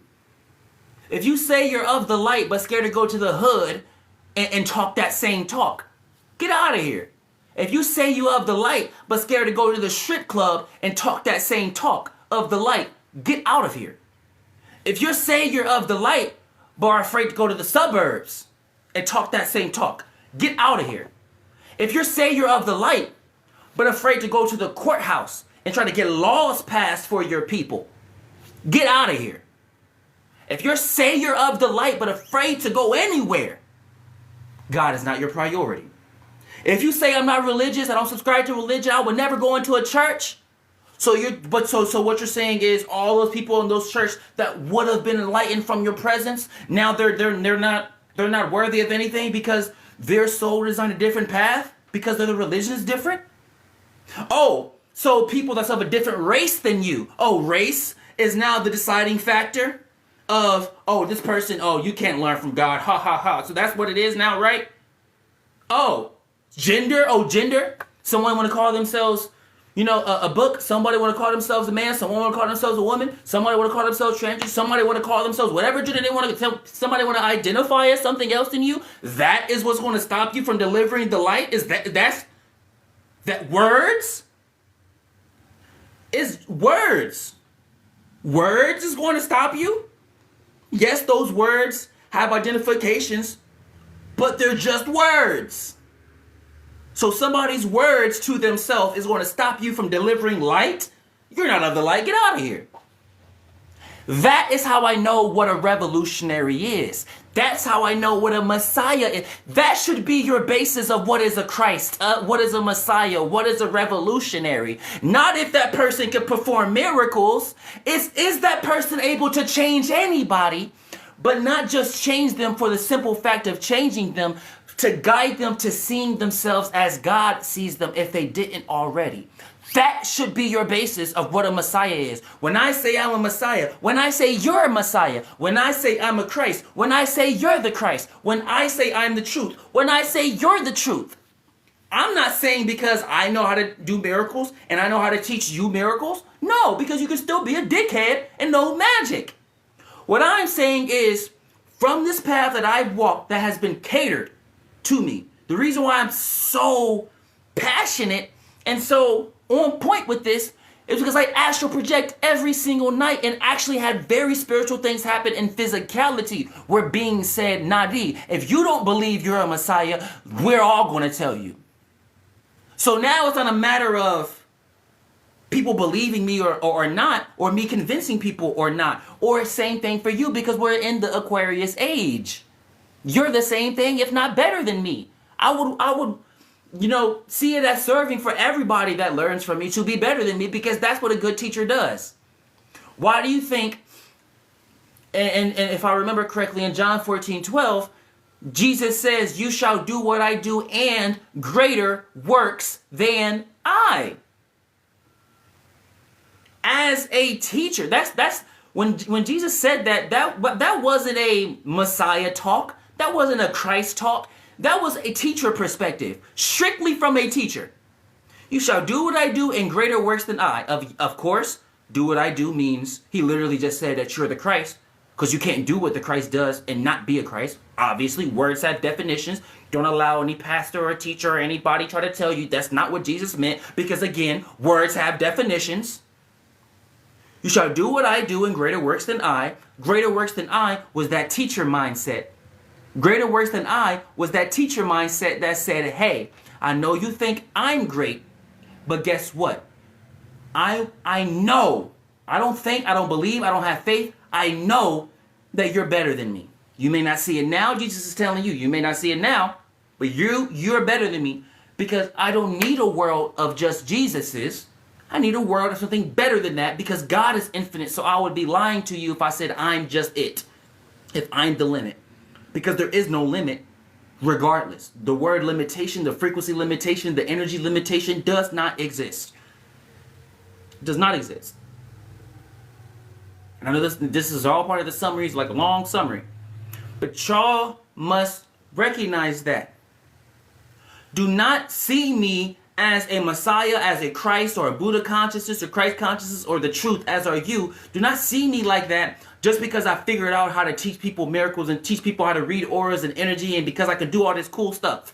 If you say you're of the light but scared to go to the hood and talk that same talk, get out of here. If you say you of the light but scared to go to the strip club and talk that same talk of the light, get out of here. If you say you're of the light but are afraid to go to the suburbs and talk that same talk, get out of here. If you say you're of the light but afraid to go to the courthouse and try to get laws passed for your people, get out of here. If you say you're of the light but afraid to go anywhere, God is not your priority. If you say I'm not religious, I don't subscribe to religion, I would never go into a church. So what you're saying is all those people in those churches that would have been enlightened from your presence, now they're not worthy of anything because their soul is on a different path because their religion is different. Oh, so people that's of a different race than you. Oh, race is now the deciding factor of, oh, this person, oh, you can't learn from God, ha ha ha. So that's what it is now, right? Oh, gender, someone want to call themselves, a book, somebody want to call themselves a man, someone want to call themselves a woman, somebody want to call themselves transgender, somebody want to call themselves whatever gender they want to tell, somebody want to identify as something else than you. That is what's going to stop you from delivering the light? Is that words? Is words. Words is going to stop you? Yes, those words have identifications, but they're just words. So somebody's words to themselves is going to stop you from delivering light? You're not of the light. Get out of here. That is how I know what a revolutionary is. That's how I know what a Messiah is. That should be your basis of what is a Christ, what is a Messiah, what is a revolutionary. Not if that person can perform miracles. Is that person able to change anybody, but not just change them for the simple fact of changing them, to guide them to seeing themselves as God sees them if they didn't already. That should be your basis of what a Messiah is. When I say I'm a Messiah, when I say you're a Messiah, when I say I'm a Christ, when I say you're the Christ, when I say I'm the truth, when I say you're the truth, I'm not saying because I know how to do miracles and I know how to teach you miracles. No, because you can still be a dickhead and know magic. What I'm saying is, from this path that I've walked that has been catered to me, the reason why I'm so passionate and so on point with this is because I astral project every single night and actually had very spiritual things happen in physicality where being said, Nadiie, if you don't believe you're a Messiah, we're all going to tell you. So now it's not a matter of people believing me or not, or me convincing people or not, or same thing for you because we're in the Aquarius age. You're the same thing, if not better than me. I would, see it as serving for everybody that learns from me to be better than me because that's what a good teacher does. Why do you think, and if I remember correctly in John 14:12, Jesus says, you shall do what I do and greater works than I. As a teacher, that's when Jesus said that wasn't a Messiah talk. That wasn't a Christ talk. That was a teacher perspective, strictly from a teacher. You shall do what I do and greater works than I. Of course, do what I do means he literally just said that you're the Christ, because you can't do what the Christ does and not be a Christ. Obviously, words have definitions. Don't allow any pastor or teacher or anybody try to tell you that's not what Jesus meant, because again, words have definitions. You shall do what I do and greater works than I. Greater works than I was that teacher mindset. Greater works than I was that teacher mindset that said, hey, I know you think I'm great, but guess what? I know. I don't think, I don't believe, I don't have faith. I know that you're better than me. You may not see it now, Jesus is telling you. You may not see it now, but you're better than me because I don't need a world of just Jesuses. I need a world of something better than that because God is infinite. So I would be lying to you if I said I'm just it, if I'm the limit. Because there is no limit regardless. The word limitation, the frequency limitation, the energy limitation does not exist. It does not exist. And I know this is all part of the summary. It's like a long summary. But y'all must recognize that. Do not see me as a Messiah, as a Christ, or a Buddha consciousness, or Christ consciousness, or the truth, as are you. Do not see me like that just because I figured out how to teach people miracles and teach people how to read auras and energy, and because I could do all this cool stuff.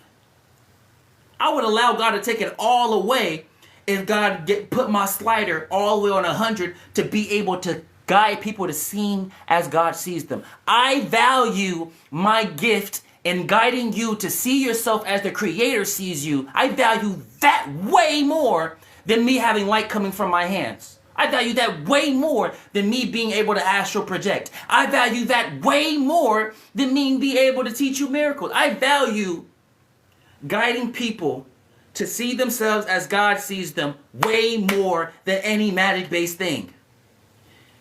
I would allow God to take it all away if God put my slider all the way on 100 to be able to guide people to seeing as God sees them. I value my gift in guiding you to see yourself as the Creator sees you. I value that way more than me having light coming from my hands. I value that way more than me being able to astral project. I value that way more than me being able to teach you miracles. I value guiding people to see themselves as God sees them way more than any magic-based thing.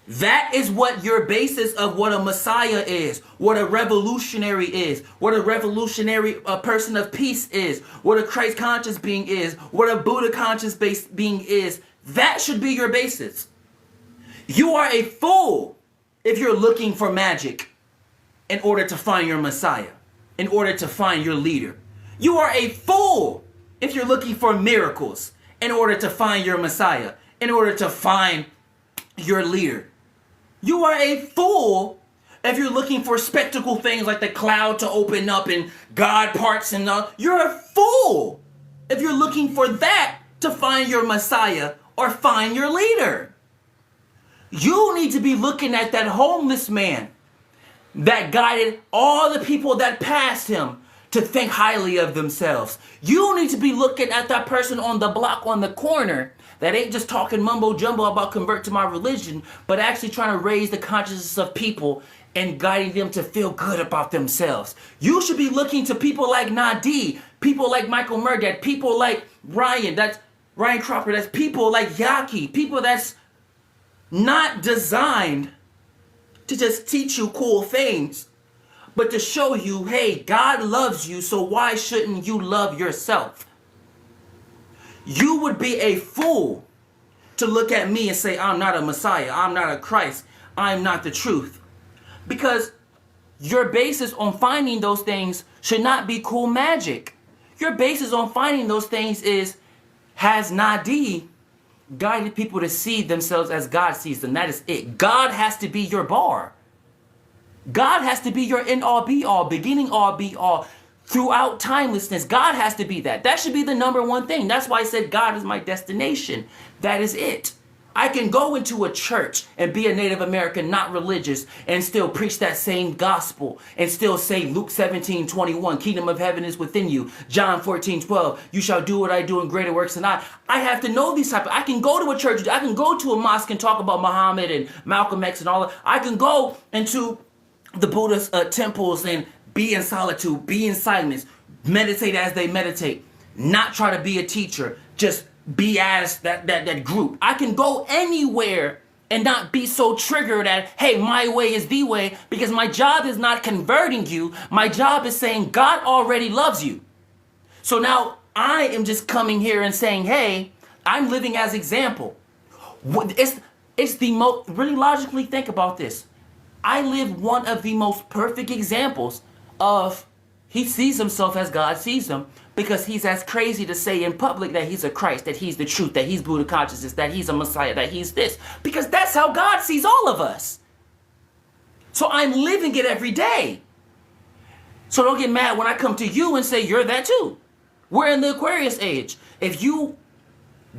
That is what your basis of what a Messiah is, what a revolutionary is, what a revolutionary person of peace is, what a Christ conscious being is, what a Buddha conscious being is. That should be your basis. You are a fool if you're looking for magic in order to find your Messiah, in order to find your leader. You are a fool if you're looking for miracles in order to find your Messiah, in order to find your leader. You are a fool if you're looking for spectacle things like the cloud to open up and God parts and all. You're a fool if you're looking for that to find your Messiah or find your leader. You need to be looking at that homeless man that guided all the people that passed him to think highly of themselves. You need to be looking at that person on the block on the corner that ain't just talking mumbo jumbo about convert to my religion, but actually trying to raise the consciousness of people and guiding them to feel good about themselves. You should be looking to people like Nadiie, people like Michael Murdock, people like Ryan Cropper, that's people like Yaki, people that's not designed to just teach you cool things, but to show you, hey, God loves you, so why shouldn't you love yourself? You would be a fool to look at me and say, I'm not a Messiah, I'm not a Christ, I'm not the truth. Because your basis on finding those things should not be cool magic. Your basis on finding those things is, has Nadiie guided people to see themselves as God sees them? That is it. God has to be your bar. God has to be your end all be all, beginning all be all, throughout timelessness. God has to be that. That should be the number one thing. That's why I said God is my destination. That is it. I can go into a church and be a Native American, not religious, and still preach that same gospel and still say Luke 17:21, kingdom of heaven is within you. John 14:12, you shall do what I do and greater works than I. I have to know these type of, I can go to a church, I can go to a mosque and talk about Muhammad and Malcolm X and all that. I can go into the Buddha's temples and be in solitude, be in silence, meditate as they meditate, not try to be a teacher, just be as that group. I can go anywhere and not be so triggered at, hey, my way is the way, because my job is not converting you. My job is saying God already loves you. So now I am just coming here and saying, hey, I'm living as example. It's the most, really logically think about this. I live one of the most perfect examples of he sees himself as God sees him, because he's as crazy to say in public that he's a Christ, that he's the truth, that he's Buddha consciousness, that he's a Messiah, that he's this. Because that's how God sees all of us. So I'm living it every day. So don't get mad when I come to you and say you're that too. We're in the Aquarius age. If you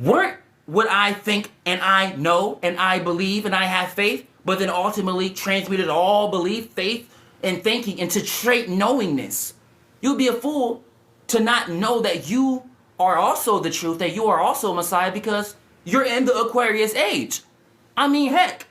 weren't what I think and I know and I believe and I have faith, but then ultimately transmuted all belief, faith, and thinking into straight knowingness, you'd be a fool to not know that you are also the truth, that you are also Messiah, because you're in the Aquarius age. I mean, heck,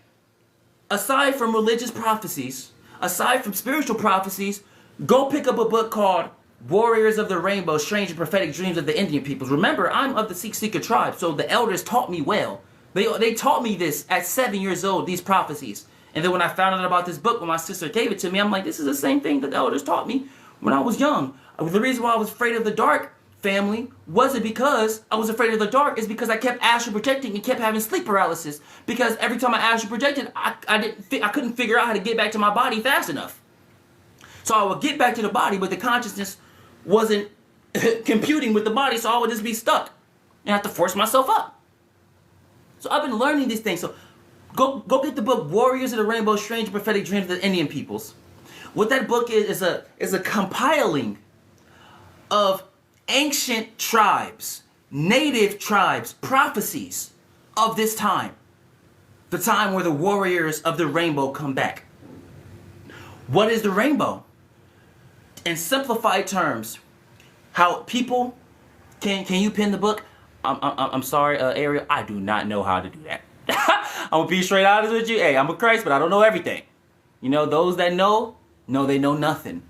aside from religious prophecies, aside from spiritual prophecies, go pick up a book called Warriors of the Rainbow, Strange and Prophetic Dreams of the Indian Peoples. Remember, I'm of the Sikh Seeker tribe, so the elders taught me well. They taught me this at 7 years old, these prophecies. And then when I found out about this book, when my sister gave it to me, I'm like, this is the same thing that the elders taught me when I was young. The reason why I was afraid of the dark, family, wasn't because I was afraid of the dark. It's because I kept astral projecting and kept having sleep paralysis. Because every time I astral projected, I couldn't figure out how to get back to my body fast enough. So I would get back to the body, but the consciousness wasn't computing with the body, so I would just be stuck and have to force myself up. So I've been learning these things. So go get the book Warriors of the Rainbow, Strange and Prophetic Dreams of the Indian Peoples. What that book is a compiling of ancient tribes, native tribes, prophecies of this time. The time where the warriors of the rainbow come back. What is the rainbow? In simplified terms, how people, can you pin the book? I'm sorry, Ariel, I do not know how to do that. I'm gonna be straight honest with you. Hey, I'm a Christ, but I don't know everything. You know, those that know they know nothing.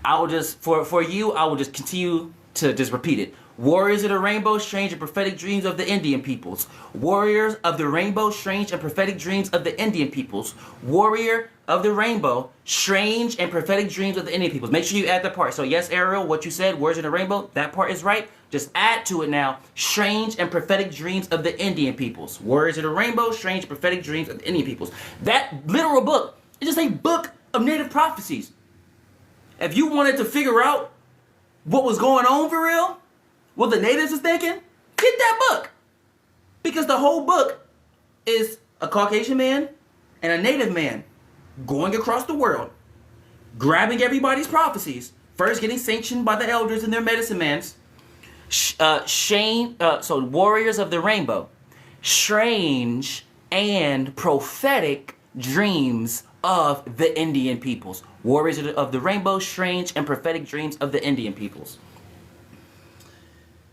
I will just, for you, I will just continue to just repeat it. Warriors of the Rainbow, Strange and Prophetic Dreams of the Indian Peoples. Warriors of the Rainbow, Strange and Prophetic Dreams of the Indian Peoples. Warrior of the Rainbow, Strange and Prophetic Dreams of the Indian Peoples. Make sure you add that part. So yes, Ariel, what you said, Warriors of the Rainbow, that part is right. Just add to it now, Strange and Prophetic Dreams of the Indian Peoples. Warriors of the Rainbow, Strange and Prophetic Dreams of the Indian Peoples. That literal book is just a book of native prophecies. If you wanted to figure out what was going on for real, what the natives was thinking, get that book. Because the whole book is a Caucasian man and a native man going across the world, grabbing everybody's prophecies, first getting sanctioned by the elders and their medicine mans. So Warriors of the Rainbow, Strange and Prophetic Dreams of the Indian Peoples. Warriors of the Rainbow, Strange and Prophetic Dreams of the Indian Peoples.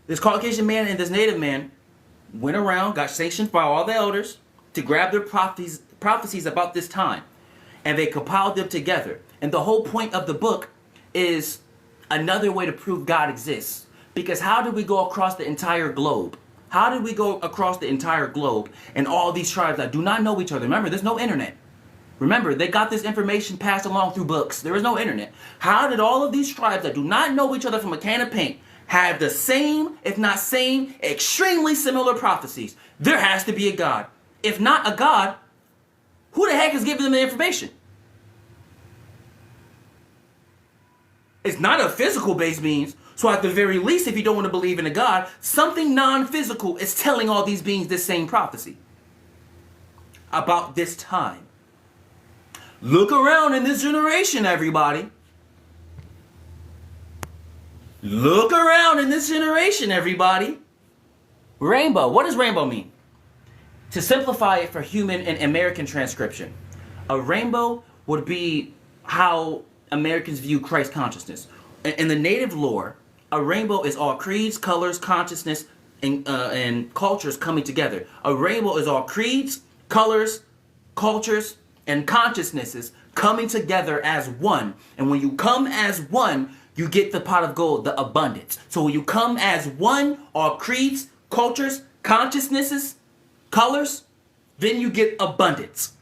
This Caucasian man and this native man went around, got sanctioned by all the elders to grab their prophecies about this time. And they compiled them together. And the whole point of the book is another way to prove God exists. Because how did we go across the entire globe? How did we go across the entire globe and all these tribes that do not know each other? Remember, there's no internet. Remember, they got this information passed along through books. There is no internet. How did all of these tribes that do not know each other from a can of paint have the same, if not same, extremely similar prophecies? There has to be a God. If not a God, who the heck is giving them the information? It's not a physical based means. So at the very least, if you don't want to believe in a God, something non-physical is telling all these beings this same prophecy about this time. Look around in this generation, everybody. Look around in this generation, everybody. Rainbow. What does rainbow mean? To simplify it for human and American transcription, a rainbow would be how Americans view Christ consciousness. In the native lore, a rainbow is all creeds, colors, consciousness, and cultures coming together. A rainbow is all creeds, colors, cultures, and consciousnesses coming together as one. And when you come as one, you get the pot of gold, the abundance. So when you come as one, all creeds, cultures, consciousnesses, colors, then you get abundance.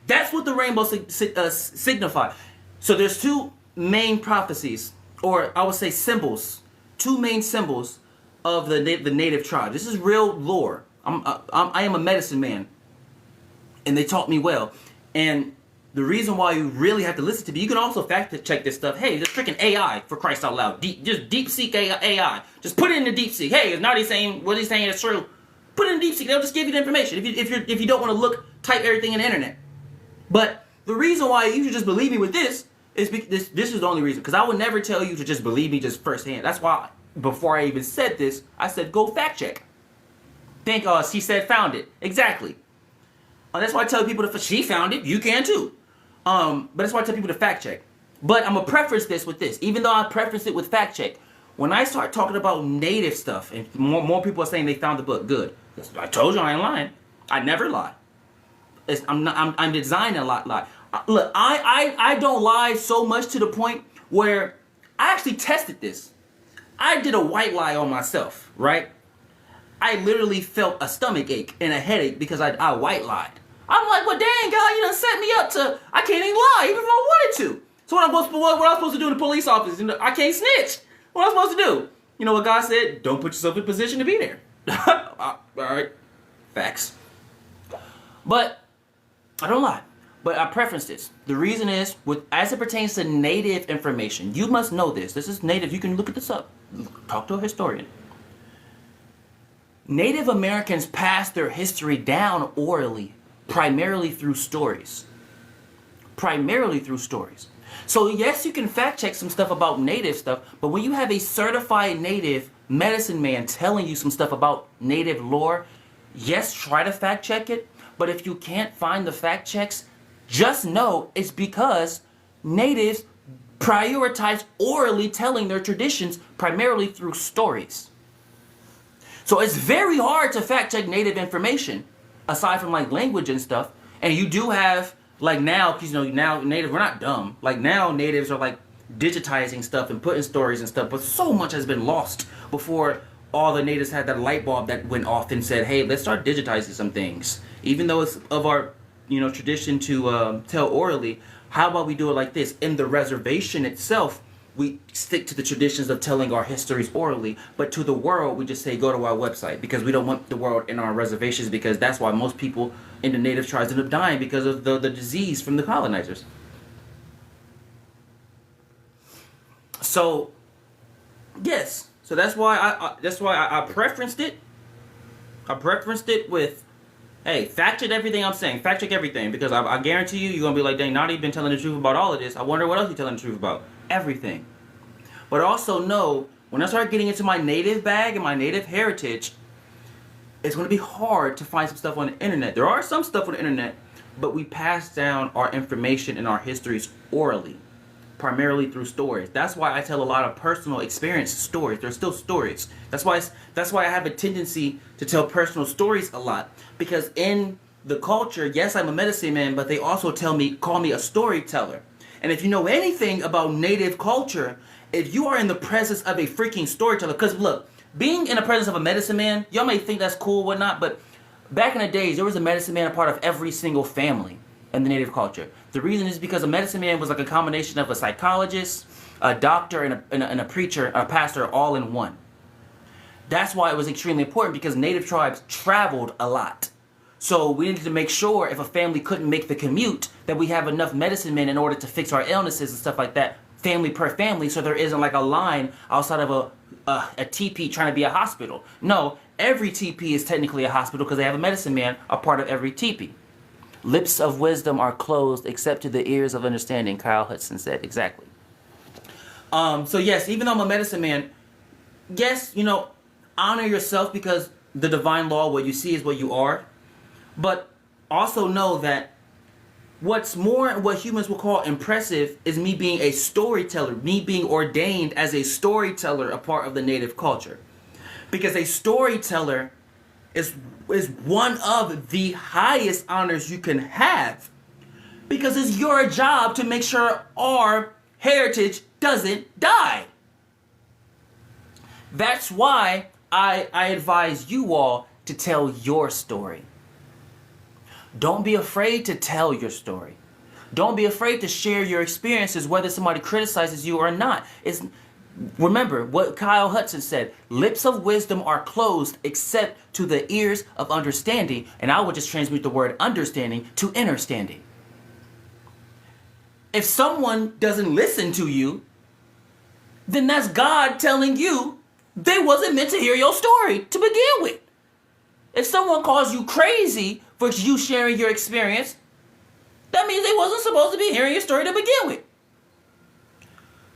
That's what the rainbow signifies. So there's two main prophecies, or I would say symbols, two main symbols of the native tribe. This is real lore. I am a medicine man, and they taught me well. And the reason why you really have to listen to me, you can also fact check this stuff. Hey, there's freaking AI, for Christ out loud. Just deep seek AI. Just put it in the deep seek. Hey, is Nadiie saying what he's saying is true? Put it in deep seek. They'll just give you the information. If you don't want to type everything in the internet. But the reason why you should just believe me with this is because this is the only reason. Because I would never tell you to just believe me just firsthand. That's why before I even said this, I said go fact check. Think she said found it. Exactly. That's why I tell people that she found it, you can too. But that's why I tell people to fact check. But I'm going to preface this with this. Even though I preface it with fact check, when I start talking about native stuff, and more people are saying they found the book, good. I told you I ain't lying. I never lie. I'm designed to lie. Look, I don't lie so much to the point where I actually tested this. I did a white lie on myself, right? I literally felt a stomach ache and a headache because I white lied. I'm like, well, dang, God, you done set me up to, I can't even lie, even if I wanted to. So what I'm supposed to do in the police office? I can't snitch. What am I supposed to do? You know what God said? Don't put yourself in a position to be there. All right. Facts. But I don't lie. But I preference this. The reason is, as it pertains to native information, you must know this. This is native. You can look this up. Talk to a historian. Native Americans passed their history down orally, primarily through stories. Primarily through stories. So yes, you can fact check some stuff about native stuff, but when you have a certified native medicine man telling you some stuff about native lore, yes, try to fact check it, but if you can't find the fact checks, just know it's because natives prioritize orally telling their traditions primarily through stories. So it's very hard to fact check native information, aside from like language and stuff. And you do have, like now, because now native, we're not dumb. Like now natives are like digitizing stuff and putting stories and stuff, but so much has been lost before all the natives had that light bulb that went off and said, hey, let's start digitizing some things. Even though it's of our, tradition to tell orally, how about we do it like this? In the reservation itself, we stick to the traditions of telling our histories orally, but to the world, we just say go to our website because we don't want the world in our reservations, because that's why most people in the native tribes end up dying because of the disease from the colonizers. So, yes. So that's why I preferenced it. I preferenced it with, hey, fact check everything I'm saying. Fact check everything, because I guarantee you're going to be like, dang, Nadiie been telling the truth about all of this. I wonder what else you're telling the truth about. Everything. But also know, when I start getting into my native bag and my native heritage, it's going to be hard to find some stuff on the internet. There are some stuff on the internet, but we pass down our information and our histories orally, primarily through stories. That's why I tell a lot of personal experience stories. They're still stories. That's why I have a tendency to tell personal stories a lot, because in the culture, yes, I'm a medicine man, but they also call me a storyteller. And if you know anything about native culture, if you are in the presence of a freaking storyteller, because look, being in the presence of a medicine man, y'all may think that's cool or whatnot, but back in the days, there was a medicine man a part of every single family. in the Native culture. The reason is because a medicine man was like a combination of a psychologist, a doctor, and a preacher, a pastor, all in one. That's why it was extremely important, because Native tribes traveled a lot. So we needed to make sure if a family couldn't make the commute that we have enough medicine men in order to fix our illnesses and stuff like that, family per family, so there isn't like a line outside of a TP trying to be a hospital. No, every TP is technically a hospital because they have a medicine man a part of every TP. Lips of wisdom are closed except to the ears of understanding, Kyle Hudson said. Exactly. So yes, even though I'm a medicine man, yes, you know, honor yourself, because the divine law, what you see is what you are. But also know that what's more, what humans will call impressive, is me being a storyteller, me being ordained as a storyteller, a part of the Native culture. Because a storyteller is one of the highest honors you can have. Because it's your job to make sure our heritage doesn't die. That's why I advise you all to tell your story. Don't be afraid to tell your story. Don't be afraid to share your experiences, whether somebody criticizes you or not. Remember what Kyle Hudson said, lips of wisdom are closed except to the ears of understanding. And I would just transmute the word understanding to understanding. If someone doesn't listen to you, then that's God telling you they wasn't meant to hear your story to begin with. If someone calls you crazy for you sharing your experience, that means they wasn't supposed to be hearing your story to begin with.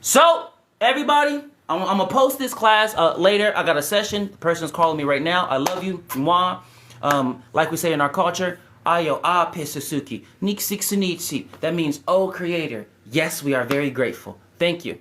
So, everybody, I'm going to post this class later. I got a session. The person's calling me right now. I love you. Mwah. Like we say in our culture, Ayo a Pisasuki. Niksik Sunichi. That means, oh, Creator. Yes, we are very grateful. Thank you.